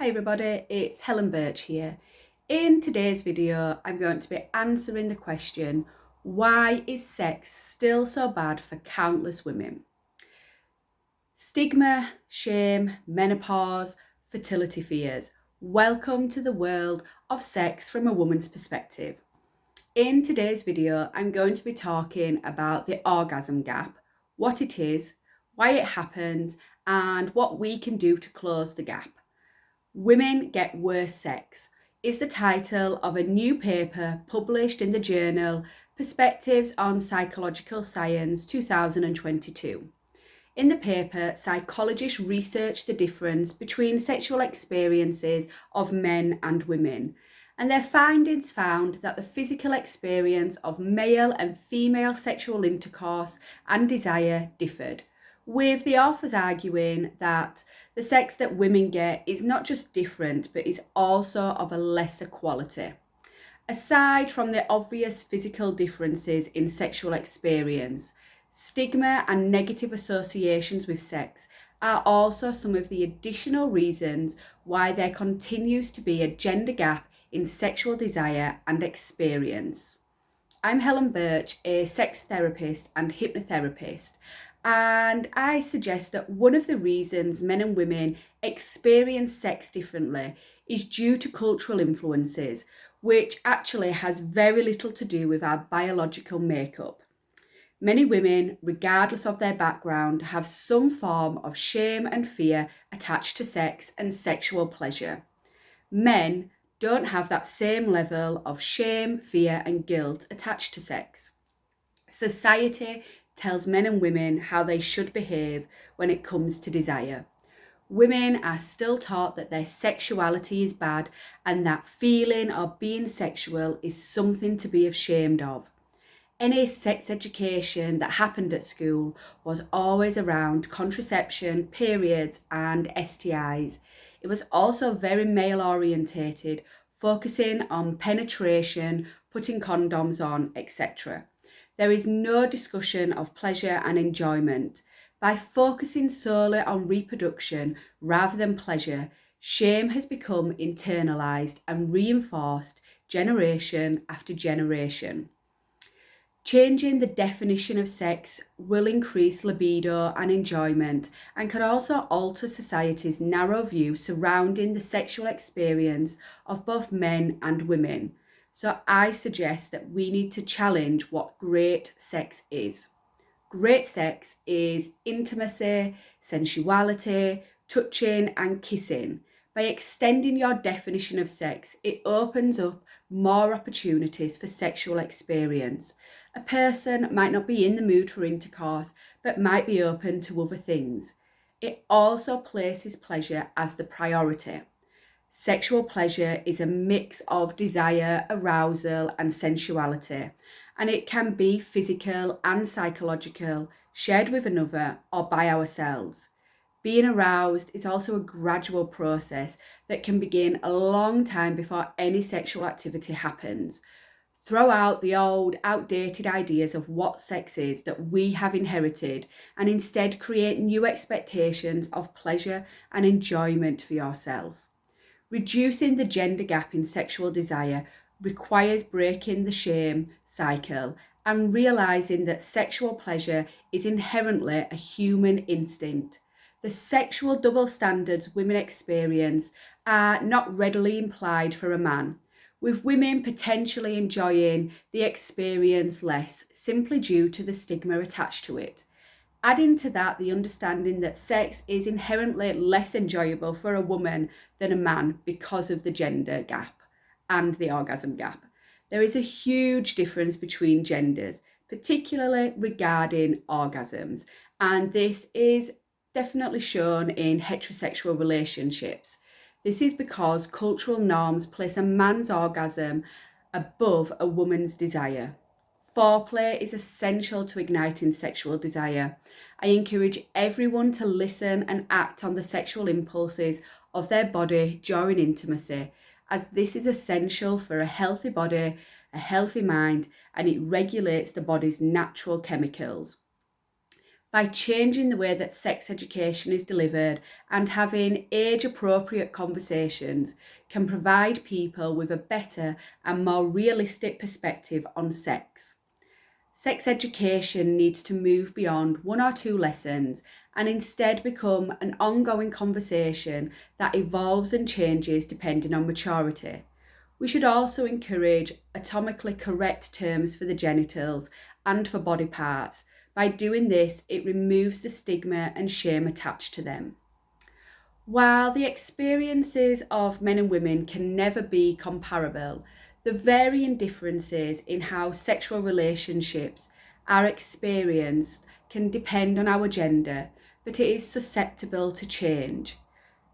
Hi everybody, it's Helen Birch here. In today's video, I'm going to be answering the question, why is sex still so bad for countless women? Stigma, shame, menopause, fertility fears. Welcome to the world of sex from a woman's perspective. In today's video, I'm going to be talking about the orgasm gap, what it is, why it happens, and what we can do to close the gap. Women Get Worse Sex is the title of a new paper published in the journal Perspectives on Psychological Science 2022. In the paper, psychologists researched the difference between sexual experiences of men and women, and their findings found that the physical experience of male and female sexual intercourse and desire differed, with the authors arguing that the sex that women get is not just different, but is also of a lesser quality. Aside from the obvious physical differences in sexual experience, stigma and negative associations with sex are also some of the additional reasons why there continues to be a gender gap in sexual desire and experience. I'm Helen Birch, a sex therapist and hypnotherapist, and I suggest that one of the reasons men and women experience sex differently is due to cultural influences, which actually has very little to do with our biological makeup. Many women, regardless of their background, have some form of shame and fear attached to sex and sexual pleasure. Men don't have that same level of shame, fear, and guilt attached to sex. Society tells men and women how they should behave when it comes to desire. Women are still taught that their sexuality is bad and that feeling or being sexual is something to be ashamed of. Any sex education that happened at school was always around contraception, periods, and STIs. It was also very male orientated, focusing on penetration, putting condoms on, etc. There is no discussion of pleasure and enjoyment. By focusing solely on reproduction rather than pleasure, shame has become internalized and reinforced generation after generation. Changing the definition of sex will increase libido and enjoyment and can also alter society's narrow view surrounding the sexual experience of both men and women. So I suggest that we need to challenge what great sex is. Great sex is intimacy, sensuality, touching and kissing. By extending your definition of sex, it opens up more opportunities for sexual experience. A person might not be in the mood for intercourse, but might be open to other things. It also places pleasure as the priority. Sexual pleasure is a mix of desire, arousal, and sensuality, and it can be physical and psychological, shared with another, or by ourselves. Being aroused is also a gradual process that can begin a long time before any sexual activity happens. Throw out the old, outdated ideas of what sex is that we have inherited and instead create new expectations of pleasure and enjoyment for yourself. Reducing the gender gap in sexual desire requires breaking the shame cycle and realizing that sexual pleasure is inherently a human instinct. The sexual double standards women experience are not readily implied for a man, with women potentially enjoying the experience less simply due to the stigma attached to it. Adding to that the understanding that sex is inherently less enjoyable for a woman than a man because of the gender gap and the orgasm gap. There is a huge difference between genders, particularly regarding orgasms, and this is definitely shown in heterosexual relationships. This is because cultural norms place a man's orgasm above a woman's desire. Foreplay is essential to igniting sexual desire. I encourage everyone to listen and act on the sexual impulses of their body during intimacy, as this is essential for a healthy body, a healthy mind, and it regulates the body's natural chemicals. By changing the way that sex education is delivered and having age-appropriate conversations can provide people with a better and more realistic perspective on sex. Sex education needs to move beyond one or two lessons and instead become an ongoing conversation that evolves and changes depending on maturity. We should also encourage anatomically correct terms for the genitals and for body parts. By doing this, it removes the stigma and shame attached to them. While the experiences of men and women can never be comparable, the varying differences in how sexual relationships are experienced can depend on our gender, but it is susceptible to change.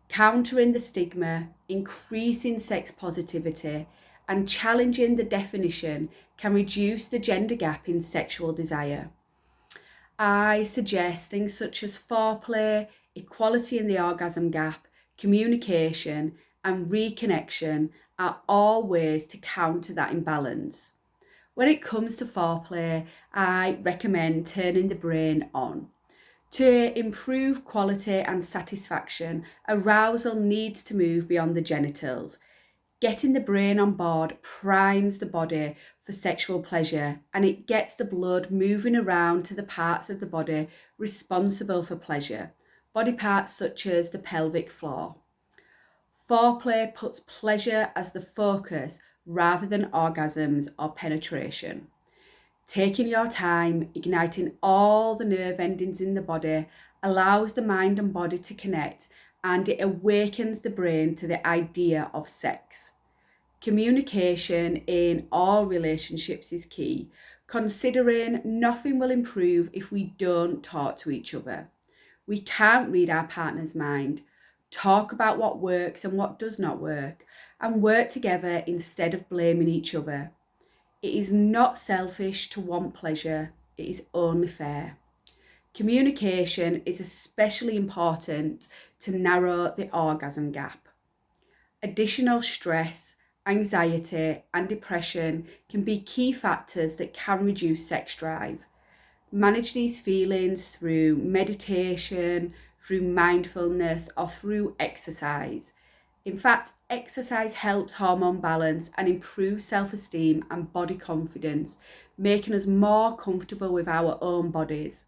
Countering the stigma, increasing sex positivity, and challenging the definition can reduce the gender gap in sexual desire. I suggest things such as foreplay, equality in the orgasm gap, communication, and reconnection are all ways to counter that imbalance. When it comes to foreplay, I recommend turning the brain on. To improve quality and satisfaction, arousal needs to move beyond the genitals. Getting the brain on board primes the body for sexual pleasure, and it gets the blood moving around to the parts of the body responsible for pleasure, body parts such as the pelvic floor. Foreplay puts pleasure as the focus rather than orgasms or penetration. Taking your time, igniting all the nerve endings in the body, allows the mind and body to connect, and it awakens the brain to the idea of sex. Communication in all relationships is key, considering nothing will improve if we don't talk to each other. We can't read our partner's mind, talk about what works and what does not work, and work together instead of blaming each other. It is not selfish to want pleasure, it is only fair. Communication is especially important to narrow the orgasm gap. Additional stress, anxiety, and depression can be key factors that can reduce sex drive. Manage these feelings through meditation, through mindfulness, or through exercise. In fact, exercise helps hormone balance and improves self-esteem and body confidence, making us more comfortable with our own bodies.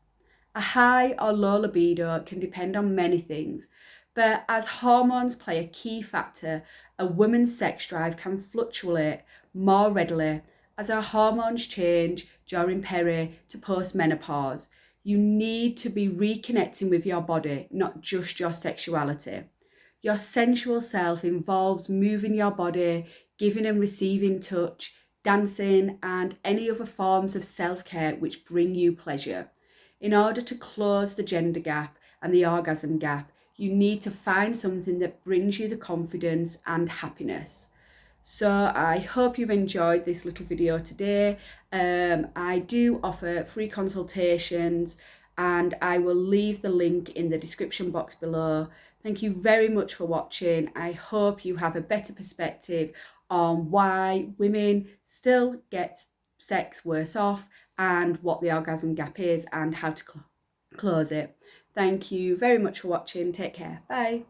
A high or low libido can depend on many things, but as hormones play a key factor, a woman's sex drive can fluctuate more readily as our hormones change during peri to postmenopause. You need to be reconnecting with your body, not just your sexuality. Your sensual self involves moving your body, giving and receiving touch, dancing, and any other forms of self-care which bring you pleasure. In order to close the gender gap and the orgasm gap, you need to find something that brings you the confidence and happiness. So I hope you've enjoyed this little video today. I do offer free consultations and I will leave the link in the description box below. Thank you very much for watching. I hope you have a better perspective on why women still get sex worse off and what the orgasm gap is and how to close it. Thank you very much for watching. Take care. Bye.